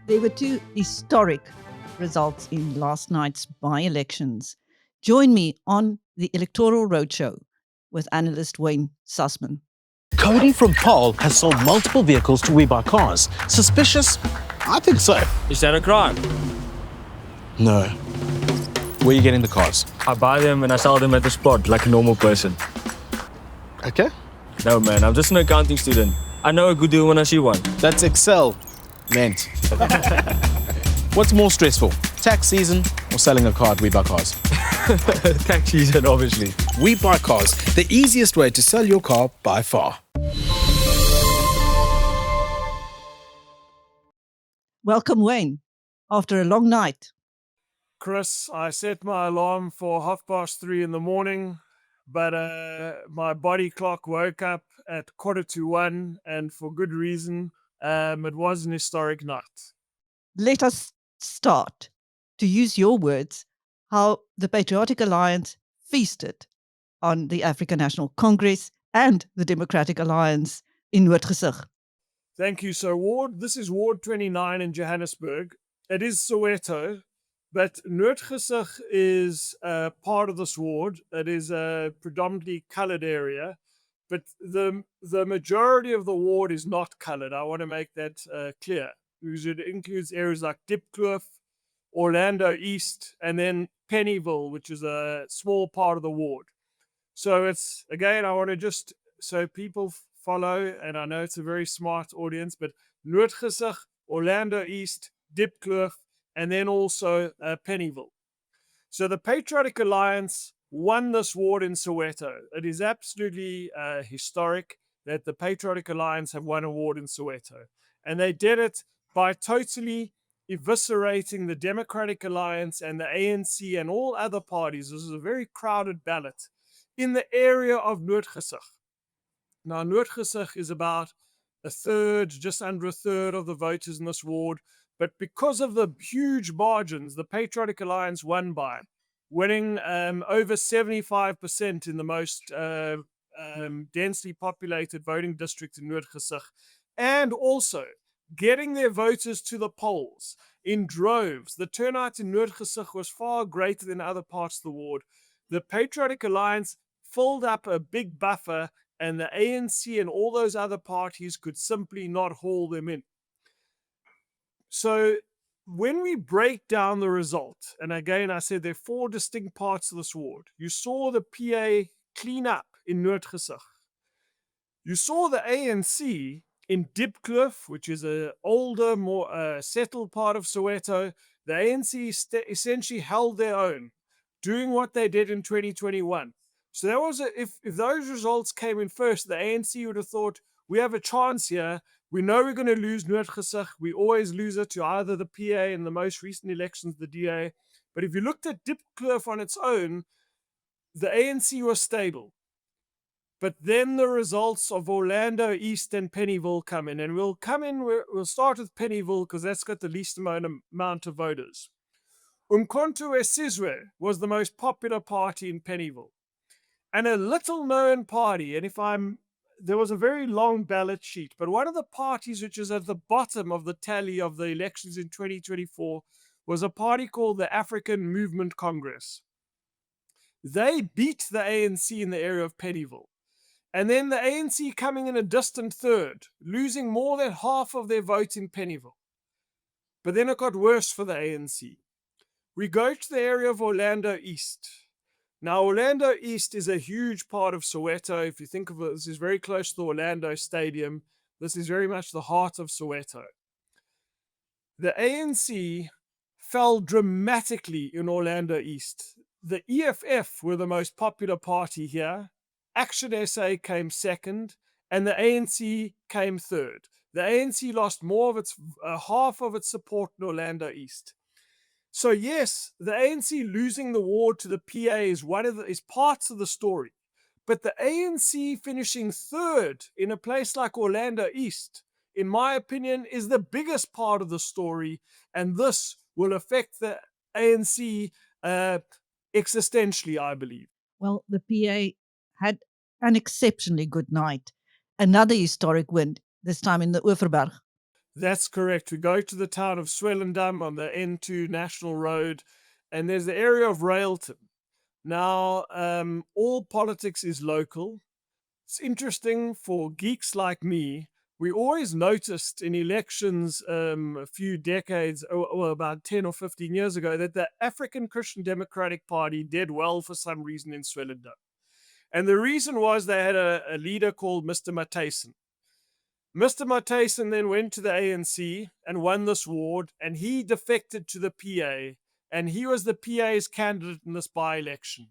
There were two historic results in last night's by-elections. Join me on the Electoral Roadshow with Analyst Wayne Sussman. Cody from Paarl has sold multiple vehicles to We Buy Cars. Suspicious? I think so. Is that a crime? No. Where are you getting the cars? I buy them and I sell them at the spot like a normal person. Okay. No, man, I'm just an accounting student. I know a good deal when I see one. That's Excel. Meant. What's more stressful, tax season or selling a car at We Buy Cars? Tax season, obviously. We Buy Cars, the easiest way to sell your car by far. Welcome, Wayne, after a long night. Chris, I set my alarm for 3:30 in the morning, but my body clock woke up at 1:45, and for good reason. It was an historic night. Let us start, to use your words, how the Patriotic Alliance feasted on the African National Congress and the Democratic Alliance in Noordgesig. Thank you. So, this is Ward 29 in Johannesburg. It is Soweto, but Noordgesig is part of this ward. It is a predominantly coloured area. But the majority of the ward is not coloured. I want to make that clear. Because it includes areas like Diepkloof, Orlando East, and then Pennyville, which is a small part of the ward. So it's, again, I want to just, so people follow, and I know it's a very smart audience, but Noordgesig, Orlando East, Diepkloof, and then also Pennyville. So the Patriotic Alliance won this ward in Soweto. It is absolutely historic that the Patriotic Alliance have won a ward in Soweto. And they did it by totally eviscerating the Democratic Alliance and the ANC and all other parties. This is a very crowded ballot in the area of Noordgesig. Now, Noordgesig is about a third, just under a third of the voters in this ward. But because of the huge margins, the Patriotic Alliance won by, winning over 75% in the most densely populated voting district in Noordgesig, and also getting their voters to the polls in droves. The turnout in Noordgesig was far greater than other parts of the ward. The Patriotic Alliance filled up a big buffer, and the ANC and all those other parties could simply not haul them in. So when we break down the result, and again, I said there are four distinct parts of this ward. You saw the PA clean up in Noordgesig. You saw the ANC in Diepkloof, which is an older, more settled part of Soweto. The ANC essentially held their own, doing what they did in 2021. So that was if those results came in first, the ANC would have thought, we have a chance here. We know we're going to lose Noordgesig. We always lose it to either the PA in the most recent elections, the DA. But if you looked at Diepkloof on its own, the ANC was stable. But then the results of Orlando East and Pennyville come in. And we'll start with Pennyville because that's got the least amount of voters. Umkhonto weSizwe was the most popular party in Pennyville. And a little known party, and there was a very long ballot sheet, but one of the parties which is at the bottom of the tally of the elections in 2024 was a party called the African Movement Congress. They beat the ANC in the area of Pennyville. And then the ANC coming in a distant third, losing more than half of their vote in Pennyville. But then it got worse for the ANC. We go to the area of Orlando East. Now, Orlando East is a huge part of Soweto. If you think of it, this is very close to the Orlando Stadium. This is very much the heart of Soweto. The ANC fell dramatically in Orlando East. The EFF were the most popular party here. ActionSA came second, and the ANC came third. The ANC lost more of half of its support in Orlando East. So yes, the ANC losing the ward to the PA is parts of the story. But the ANC finishing third in a place like Orlando East, in my opinion, is the biggest part of the story. And this will affect the ANC existentially, I believe. Well, the PA had an exceptionally good night. Another historic win, this time in the Overberg. That's correct. We go to the town of Swellendam on the N2 National Road, and there's the area of Railton. Now, all politics is local. It's interesting for geeks like me. We always noticed in elections a few decades, or about 10 or 15 years ago, that the African Christian Democratic Party did well for some reason in Swellendam. And the reason was they had a leader called Mr. Matthijssen. Mr. Matthijssen then went to the ANC and won this ward, and he defected to the PA, and he was the PA's candidate in this by-election.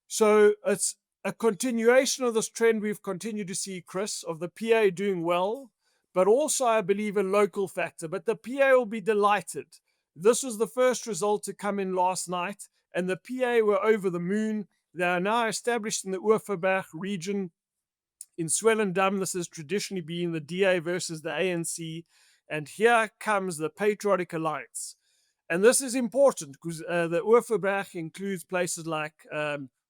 So it's a continuation of this trend we've continued to see, Chris, of the PA doing well, but also, I believe, a local factor. But the PA will be delighted. This was the first result to come in last night, and the PA were over the moon. They are now established in the Overberg region. In Swellendam, this has traditionally been the DA versus the ANC. And here comes the Patriotic Alliance. And this is important because the Overberg includes places like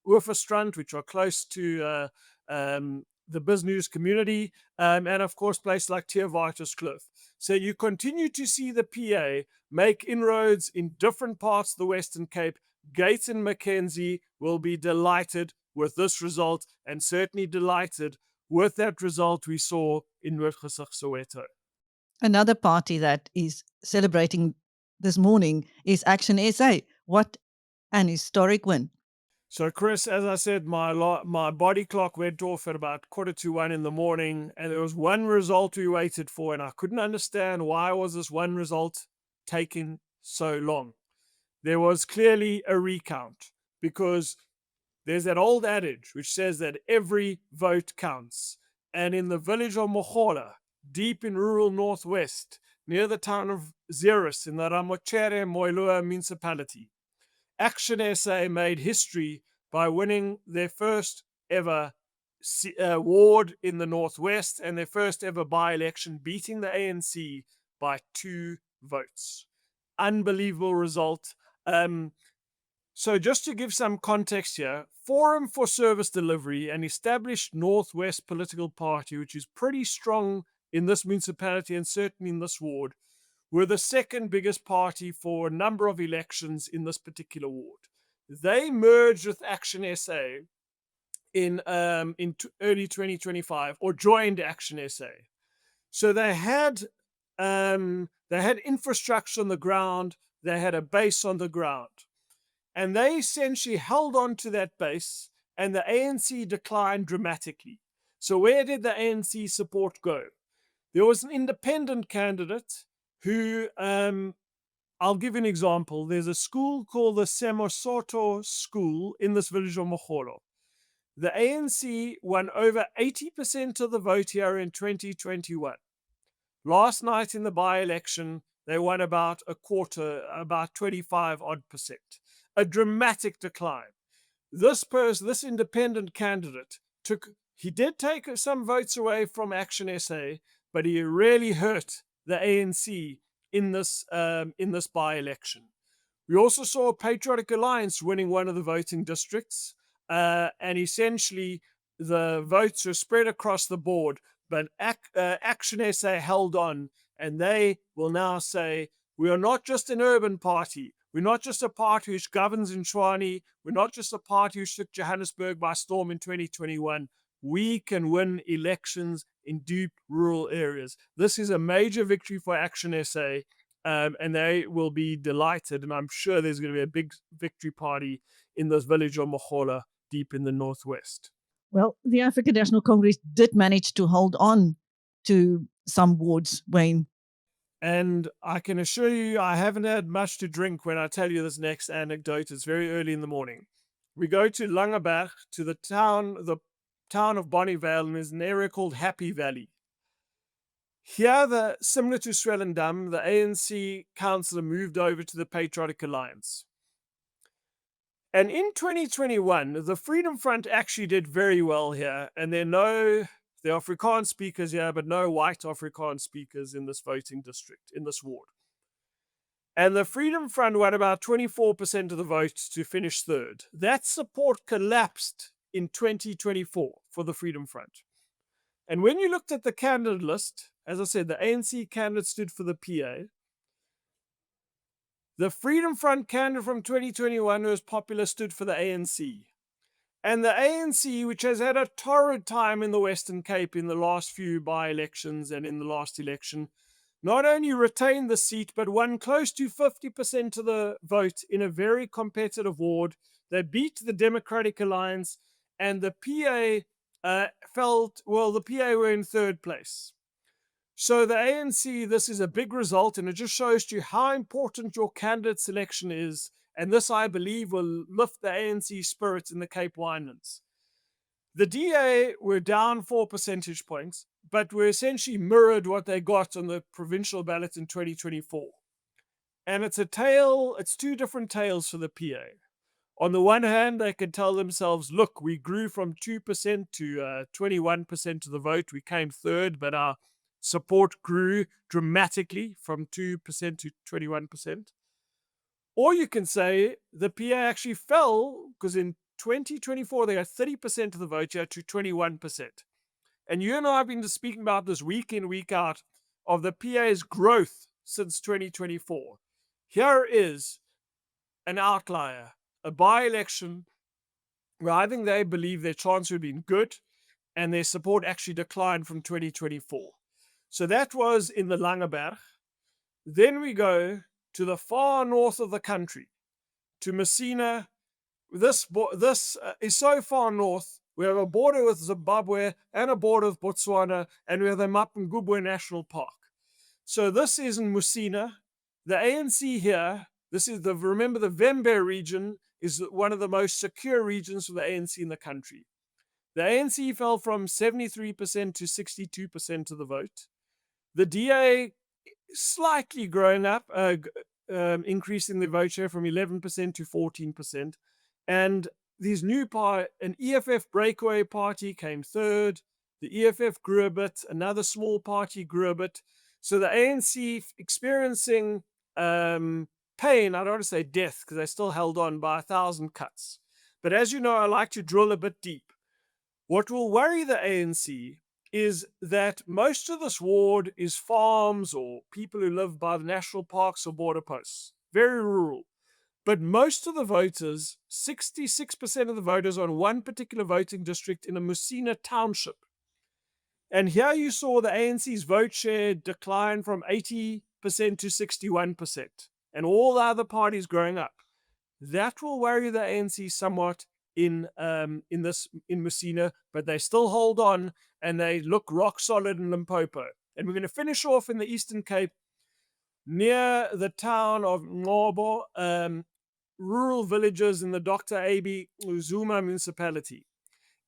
Oeverstrand, which are close to the business community, and of course, places like Theewaterskloof. So you continue to see the PA make inroads in different parts of the Western Cape. Gayton McKenzie will be delighted with this result, and certainly delighted with that result we saw in Noordgesig, Soweto. Another party that is celebrating this morning is ActionSA. What an historic win. So, Chris, as I said, my body clock went off at about 1:45 in the morning, and there was one result we waited for, and I couldn't understand why was this one result taking so long. There was clearly a recount, because there's that old adage which says that every vote counts. And in the village of Mogola, deep in rural northwest, near the town of Xerus in the Ramochere Moilua municipality, ActionSA made history by winning their first ever ward in the northwest and their first ever by-election, beating the ANC by 2 votes. Unbelievable result. So just to give some context here, Forum for Service Delivery, an established Northwest political party, which is pretty strong in this municipality and certainly in this ward, were the second biggest party for a number of elections in this particular ward. They merged with ActionSA in early 2025, or joined ActionSA. So they had infrastructure on the ground, they had a base on the ground. And they essentially held on to that base, and the ANC declined dramatically. So where did the ANC support go? There was an independent candidate who, I'll give you an example. There's a school called the Soweto School in this village of Mogola. The ANC won over 80% of the vote here in 2021. Last night in the by-election, they won about a quarter, about 25 odd percent. A dramatic decline. This independent candidate did take some votes away from ActionSA, but he really hurt the ANC in this by-election. We also saw Patriotic Alliance winning one of the voting districts, and essentially the votes were spread across the board, but ActionSA held on, and they will now say, we are not just an urban party. We're not just a party which governs in Tshwane. We're not just a party which took Johannesburg by storm in 2021. We can win elections in deep rural areas. This is a major victory for ActionSA, and they will be delighted. And I'm sure there's going to be a big victory party in this village of Mogola, deep in the northwest. Well, the African National Congress did manage to hold on to some wards, Wayne. And I can assure you, I haven't had much to drink when I tell you this next anecdote. It's very early in the morning. We go to Langeberg, to the town of Bonnievale, and there's an area called Happy Valley. Here, similar to Swellendam, the ANC councillor moved over to the Patriotic Alliance. And in 2021, the Freedom Front actually did very well here, and there are Afrikaans speakers here, but no white Afrikaans speakers in this voting district, in this ward. And the Freedom Front won about 24% of the vote to finish third. That support collapsed in 2024 for the Freedom Front. And when you looked at the candidate list, as I said, the ANC candidate stood for the PA. The Freedom Front candidate from 2021 who was popular stood for the ANC. And the ANC, which has had a torrid time in the Western Cape in the last few by-elections and in the last election, not only retained the seat, but won close to 50% of the vote in a very competitive ward. They beat the Democratic Alliance, and the PA the PA were in third place. So the ANC, this is a big result, and it just shows you how important your candidate selection is. And this, I believe, will lift the ANC spirits in the Cape Winelands. The DA were down 4 percentage points, but were essentially mirrored what they got on the provincial ballot in 2024. And it's two different tales for the PA. On the one hand, they can tell themselves, look, we grew from 2% to 21% of the vote. We came third, but our support grew dramatically from 2% to 21%. Or you can say the PA actually fell because in 2024, they had 30% of the vote here to 21%. And you and I have been speaking about this week in, week out of the PA's growth since 2024. Here is an outlier, a by-election where I think they believe their chance would have been good and their support actually declined from 2024. So that was in the Langeberg. Then we go to the far north of the country, to Messina. This is so far north. We have a border with Zimbabwe and a border with Botswana, and we have the Mapungubwe National Park. So this is in Messina. The ANC here, remember the Vembe region is one of the most secure regions for the ANC in the country. The ANC fell from 73% to 62% of the vote. The DA slightly growing up, increasing the vote share from 11% to 14%. And these an EFF breakaway party came third. The EFF grew a bit. Another small party grew a bit. So the ANC experiencing pain, I don't want to say death, because they still held on by 1,000 cuts. But as you know, I like to drill a bit deep. What will worry the ANC is that most of this ward is farms or people who live by the national parks or border posts. Very rural. But most of the voters, 66% of the voters on one particular voting district in a Messina township. And here you saw the ANC's vote share decline from 80% to 61%. And all the other parties growing up. That will worry the ANC somewhat in Messina, but they still hold on and they look rock solid in Limpopo. And we're going to finish off in the Eastern Cape near the town of Ngobo, rural villages in the Dr. A.B. Zuma municipality.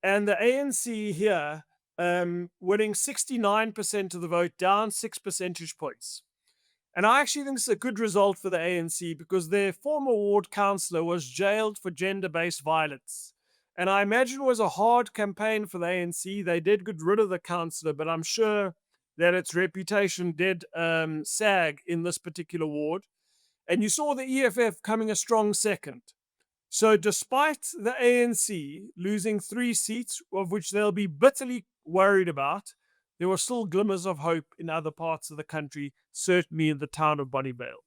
And the ANC here winning 69% of the vote, down 6 percentage points. And I actually think it's a good result for the ANC because their former ward councillor was jailed for gender-based violence. And I imagine it was a hard campaign for the ANC. They did get rid of the councillor, but I'm sure that its reputation did sag in this particular ward. And you saw the EFF coming a strong second. So despite the ANC losing 3 seats, of which they'll be bitterly worried about, there were still glimmers of hope in other parts of the country, certainly in the town of Bonnievale.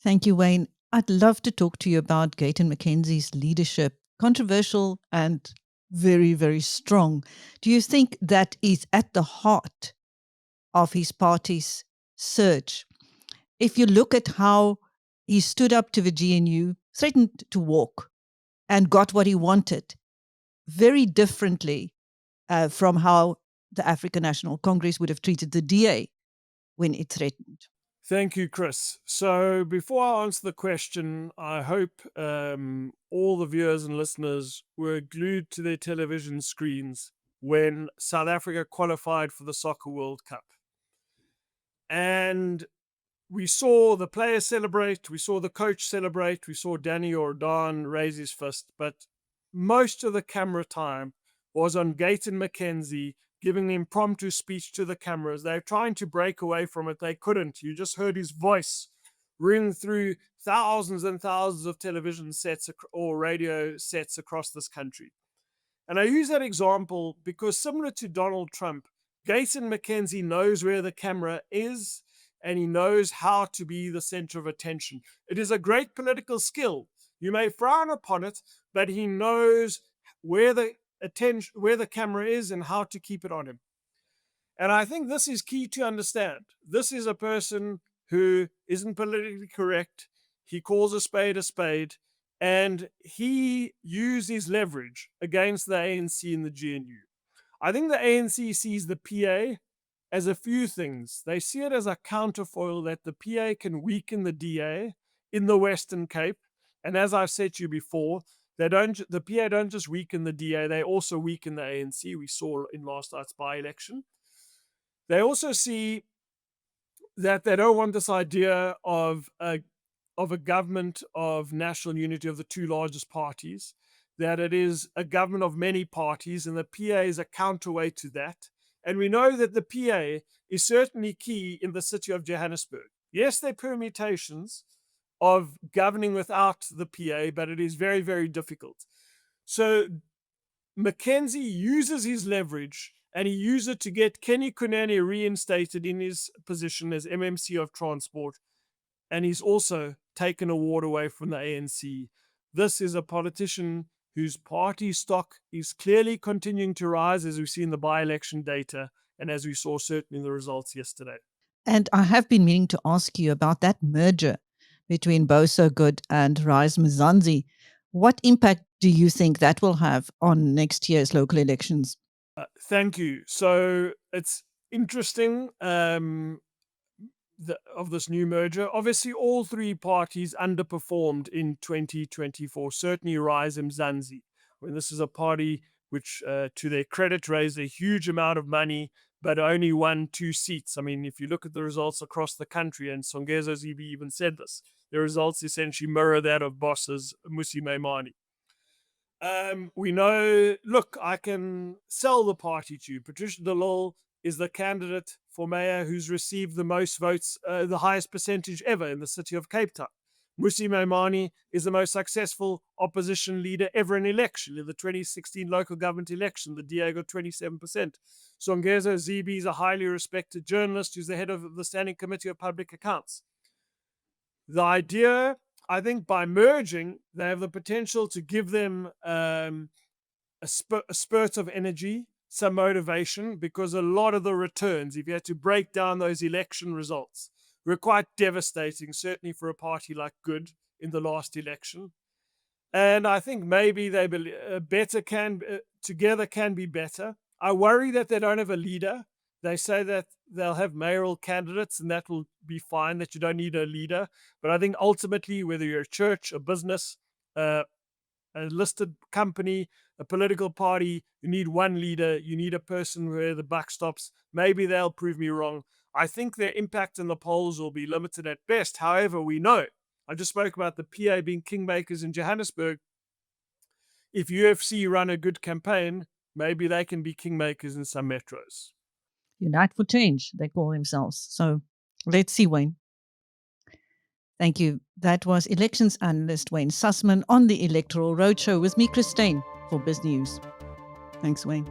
Thank you, Wayne. I'd love to talk to you about Gayton McKenzie's leadership, controversial and very, very strong. Do you think that is at the heart of his party's surge? If you look at how he stood up to the GNU, threatened to walk, and got what he wanted, very differently from how the African National Congress would have treated the DA when it threatened. Thank you, Chris. So before I answer the question, I hope all the viewers and listeners were glued to their television screens when South Africa qualified for the Soccer World Cup. And we saw the players celebrate, we saw the coach celebrate, we saw Danny Jordan raise his fist, but most of the camera time was on Gayton McKenzie giving an impromptu speech to the cameras. They're trying to break away from it. They couldn't. You just heard his voice ring through thousands and thousands of television sets or radio sets across this country. And I use that example because, similar to Donald Trump, Gayton McKenzie knows where the camera is, and he knows how to be the center of attention. It is a great political skill. You may frown upon it, but he knows where the camera is and how to keep it on him. And I think this is key to understand. This is a person who isn't politically correct. He calls a spade, and he used his leverage against the ANC and the GNU. I think the ANC sees the PA as a few things. They see it as a counterfoil that the PA can weaken the DA in the Western Cape. And as I've said to you before, the PA don't just weaken the DA, they also weaken the ANC. We saw in last night's by-election. They also see that they don't want this idea of a government of national unity of the two largest parties, that it is a government of many parties, and the PA is a counterweight to that. And we know that the PA is certainly key in the city of Johannesburg. Yes, there are permutations of governing without the PA, but it is very, very difficult. So McKenzie uses his leverage, and he used it to get Kenny Kunene reinstated in his position as MMC of Transport, and he's also taken a award away from the ANC. This is a politician whose party stock is clearly continuing to rise, as we see in the by-election data, and as we saw certainly in the results yesterday. And I have been meaning to ask you about that merger between BOSA Good and Rise Mzansi. What impact do you think that will have on next year's local elections? Thank you. So it's interesting of this new merger. Obviously, all three parties underperformed in 2024, certainly Rise Mzansi. When this is a party which, to their credit, raised a huge amount of money, but only won 2 seats. I mean, if you look at the results across the country, and Songezo ZB even said this, the results essentially mirror that of BOSA's Mmusi Maimane. We know, look, I can sell the party to you. Patricia de Lille is the candidate for mayor who's received the most votes, the highest percentage ever in the city of Cape Town. Mmusi Maimane is the most successful opposition leader ever in election. In the 2016 local government election, the DA got 27%. Songezo ZB is a highly respected journalist who's the head of the Standing Committee of Public Accounts. The idea, I think, by merging, they have the potential to give them a spurt of energy, some motivation, because a lot of the returns, if you had to break down those election results, were quite devastating, certainly for a party like Good in the last election. And I think maybe they together can be better. I worry that they don't have a leader. They say that they'll have mayoral candidates, and that will be fine, that you don't need a leader. But I think ultimately, whether you're a church, a business, a listed company, a political party, you need one leader. You need a person where the buck stops. Maybe they'll prove me wrong. I think their impact in the polls will be limited at best. However, we know, I just spoke about the PA being kingmakers in Johannesburg. If UFC run a good campaign, maybe they can be kingmakers in some metros. Unite for Change, they call themselves. So let's see, Wayne. Thank you. That was elections analyst Wayne Sussman on the Electoral Roadshow with me, Chris Steyn, for Biz News. Thanks, Wayne.